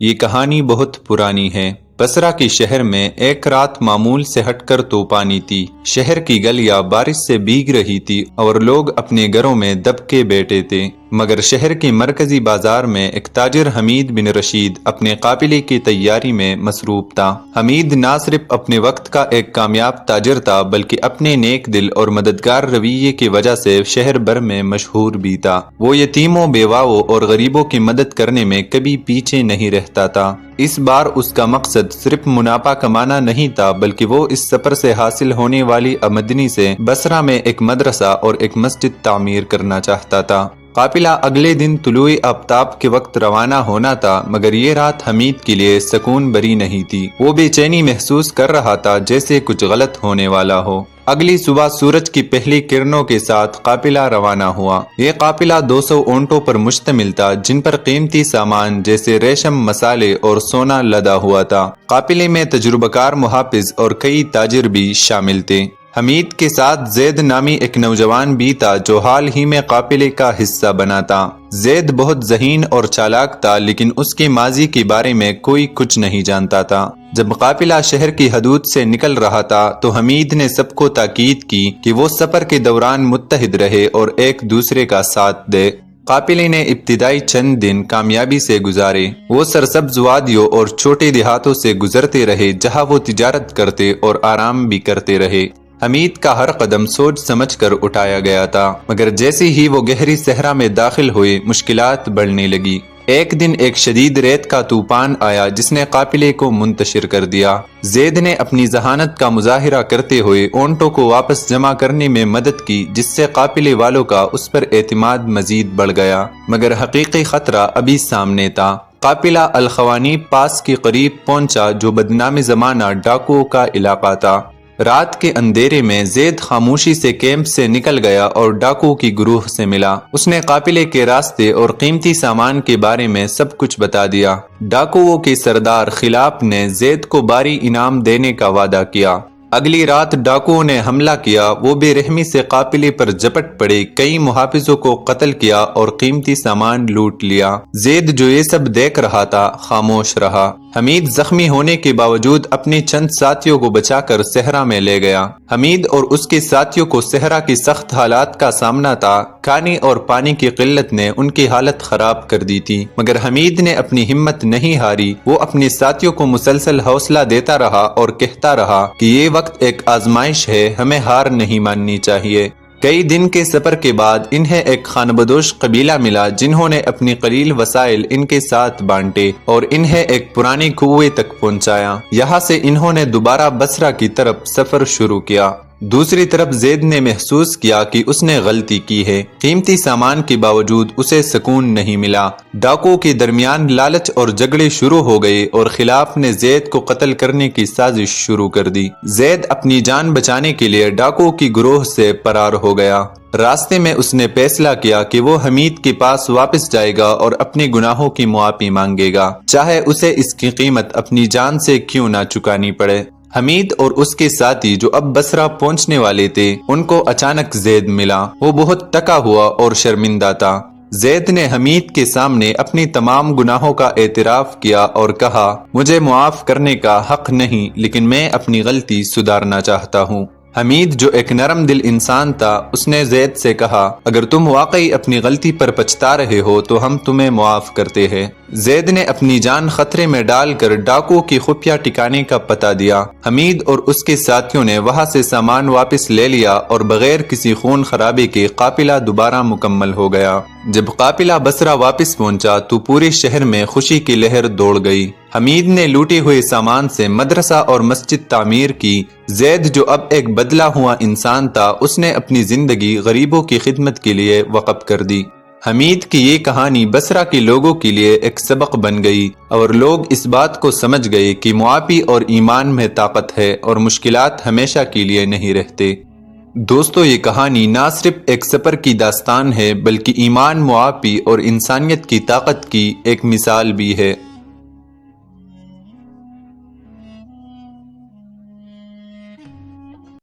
یہ کہانی بہت پرانی ہے۔ بصرہ کے شہر میں ایک رات معمول سے ہٹ کر طوفانی تھی۔ شہر کی گلیاں بارش سے بھیگ رہی تھی اور لوگ اپنے گھروں میں دب کے بیٹھے تھے، مگر شہر کے مرکزی بازار میں ایک تاجر حمید بن رشید اپنے قافلے کی تیاری میں مصروف تھا۔ حمید نہ صرف اپنے وقت کا ایک کامیاب تاجر تھا بلکہ اپنے نیک دل اور مددگار رویے کی وجہ سے شہر بھر میں مشہور بھی تھا۔ وہ یتیموں، بیواؤں اور غریبوں کی مدد کرنے میں کبھی پیچھے نہیں رہتا تھا۔ اس بار اس کا مقصد صرف منافع کمانا نہیں تھا بلکہ وہ اس سفر سے حاصل ہونے والی آمدنی سے بصرہ میں ایک مدرسہ اور ایک مسجد تعمیر کرنا چاہتا تھا۔ قافلہ اگلے دن طلوع آفتاب کے وقت روانہ ہونا تھا، مگر یہ رات حمید کے لیے سکون بھری نہیں تھی۔ وہ بے چینی محسوس کر رہا تھا جیسے کچھ غلط ہونے والا ہو۔ اگلی صبح سورج کی پہلی کرنوں کے ساتھ قافلہ روانہ ہوا۔ یہ قافلہ 200 اونٹوں پر مشتمل تھا جن پر قیمتی سامان جیسے ریشم، مسالے اور سونا لدا ہوا تھا۔ قافلے میں تجربہ کار محافظ اور کئی تاجر بھی شامل تھے۔ حمید کے ساتھ زید نامی ایک نوجوان بھی تھا جو حال ہی میں قافلے کا حصہ بنا تھا۔ زید بہت ذہین اور چالاک تھا لیکن اس کے ماضی کے بارے میں کوئی کچھ نہیں جانتا تھا۔ جب قافلہ شہر کی حدود سے نکل رہا تھا تو حمید نے سب کو تاکید کی کہ وہ سفر کے دوران متحد رہے اور ایک دوسرے کا ساتھ دے۔ قافلے نے ابتدائی چند دن کامیابی سے گزارے۔ وہ سرسبز وادیوں اور چھوٹے دیہاتوں سے گزرتے رہے جہاں وہ تجارت کرتے اور آرام بھی کرتے رہے۔ حمید کا ہر قدم سوچ سمجھ کر اٹھایا گیا تھا، مگر جیسے ہی وہ گہری صحرا میں داخل ہوئے مشکلات بڑھنے لگی۔ ایک دن ایک شدید ریت کا طوفان آیا جس نے قافلے کو منتشر کر دیا۔ زید نے اپنی ذہانت کا مظاہرہ کرتے ہوئے اونٹوں کو واپس جمع کرنے میں مدد کی، جس سے قافلے والوں کا اس پر اعتماد مزید بڑھ گیا، مگر حقیقی خطرہ ابھی سامنے تھا۔ قافلہ الخوانیب پاس کے قریب پہنچا جو بدنام زمانہ ڈاکوؤں کا علاقہ تھا۔ رات کے اندھیرے میں زید خاموشی سے کیمپ سے نکل گیا اور ڈاکو کی گروہ سے ملا۔ اس نے قافلے کے راستے اور قیمتی سامان کے بارے میں سب کچھ بتا دیا۔ ڈاکوؤں کے سردار خلاف نے زید کو بھاری انعام دینے کا وعدہ کیا۔ اگلی رات ڈاکوؤں نے حملہ کیا۔ وہ بے رحمی سے قافلے پر جپٹ پڑے، کئی محافظوں کو قتل کیا اور قیمتی سامان لوٹ لیا۔ زید جو یہ سب دیکھ رہا تھا خاموش رہا۔ حمید زخمی ہونے کے باوجود اپنے چند ساتھیوں کو بچا کر صحرا میں لے گیا۔ حمید اور اس کے ساتھیوں کو صحرا کی سخت حالات کا سامنا تھا۔ کھانے اور پانی کی قلت نے ان کی حالت خراب کر دی تھی، مگر حمید نے اپنی ہمت نہیں ہاری۔ وہ اپنے ساتھیوں کو مسلسل حوصلہ دیتا رہا اور کہتا رہا کہ یہ وقت ایک آزمائش ہے، ہمیں ہار نہیں ماننی چاہیے۔ کئی دن کے سفر کے بعد انہیں ایک خانہ بدوش قبیلہ ملا جنہوں نے اپنی قلیل وسائل ان کے ساتھ بانٹے اور انہیں ایک پرانے کنویں تک پہنچایا۔ یہاں سے انہوں نے دوبارہ بصرہ کی طرف سفر شروع کیا۔ دوسری طرف زید نے محسوس کیا کہ اس نے غلطی کی ہے۔ قیمتی سامان کے باوجود اسے سکون نہیں ملا۔ ڈاکوؤں کے درمیان لالچ اور جھگڑے شروع ہو گئے اور خلاف نے زید کو قتل کرنے کی سازش شروع کر دی۔ زید اپنی جان بچانے کے لیے ڈاکوؤں کی گروہ سے فرار ہو گیا۔ راستے میں اس نے فیصلہ کیا کہ وہ حمید کے پاس واپس جائے گا اور اپنے گناہوں کی معافی مانگے گا، چاہے اسے اس کی قیمت اپنی جان سے کیوں نہ چکانی پڑے۔ حمید اور اس کے ساتھی جو اب بصرہ پہنچنے والے تھے، ان کو اچانک زید ملا۔ وہ بہت تکا ہوا اور شرمندہ تھا۔ زید نے حمید کے سامنے اپنی تمام گناہوں کا اعتراف کیا اور کہا، مجھے معاف کرنے کا حق نہیں، لیکن میں اپنی غلطی سدھارنا چاہتا ہوں۔ حمید جو ایک نرم دل انسان تھا، اس نے زید سے کہا، اگر تم واقعی اپنی غلطی پر پچھتا رہے ہو تو ہم تمہیں معاف کرتے ہیں۔ زید نے اپنی جان خطرے میں ڈال کر ڈاکو کی خفیہ ٹھکانے کا پتہ دیا۔ حمید اور اس کے ساتھیوں نے وہاں سے سامان واپس لے لیا اور بغیر کسی خون خرابے کے قافلہ دوبارہ مکمل ہو گیا۔ جب قافلہ بصرہ واپس پہنچا تو پورے شہر میں خوشی کی لہر دوڑ گئی۔ حمید نے لوٹے ہوئے سامان سے مدرسہ اور مسجد تعمیر کی۔ زید جو اب ایک بدلا ہوا انسان تھا، اس نے اپنی زندگی غریبوں کی خدمت کے لیے وقف کر دی۔ حمید کی یہ کہانی بصرہ کے لوگوں کے لیے ایک سبق بن گئی اور لوگ اس بات کو سمجھ گئے کہ معافی اور ایمان میں طاقت ہے اور مشکلات ہمیشہ کے لیے نہیں رہتے۔ دوستو، یہ کہانی نہ صرف ایک سفر کی داستان ہے بلکہ ایمان، معافی اور انسانیت کی طاقت کی ایک مثال بھی ہے۔